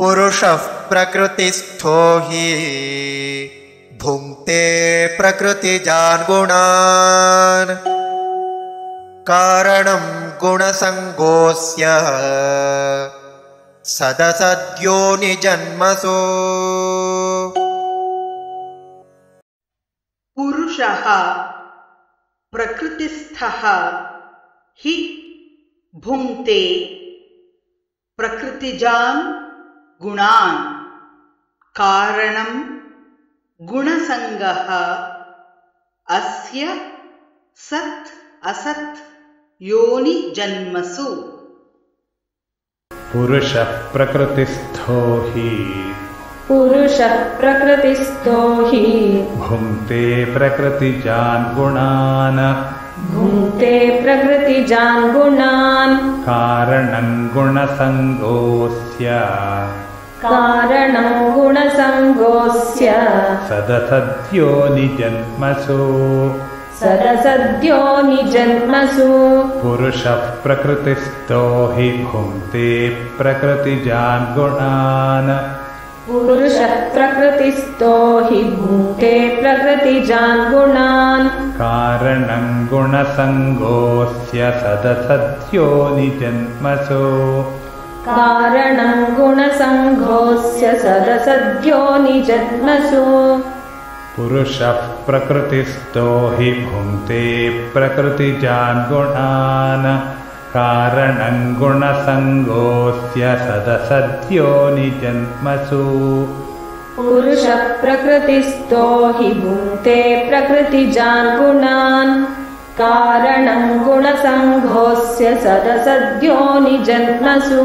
पुरुषः प्रकृतिस्थो हि भुङ्क्ते प्रकृतिजान् गुणान् कारणं गुणसङ्गोऽस्य सदसद्योनिजन्मसु। पुरुषः प्रकृतिस्थः हि भुङ्क्ते प्रकृतिजान् गुणान् कारणं गुणसङ्गः अस्य सत् असत् योनि जन्मसु। पुरुषः प्रकृतिस्थो हि भुङ्क्ते प्रकृतिजान् गुणान् कारणं गुणसङ्गोऽस्य सदसद्योनिजन्मसु। पुरुषः प्रकृतिस्थो हि भुङ्क्ते प्रकृतिजान् गुणान् कारणं गुणसङ्गोऽस्य सदसद्योनिजन्मसु। पुरुषः प्रकृतिस्थो हि भुङ्क्ते प्रकृतिजान् गुणान् कारणं गुणसङ्गोऽस्य सदसद्योनिजन्मसु। पुरुषः प्रकृतिस्थो हि भुङ्क्ते प्रकृतिजान् गुणान् कारणं गुणसङ्गोऽस्य सदसद्योनिजन्मसु।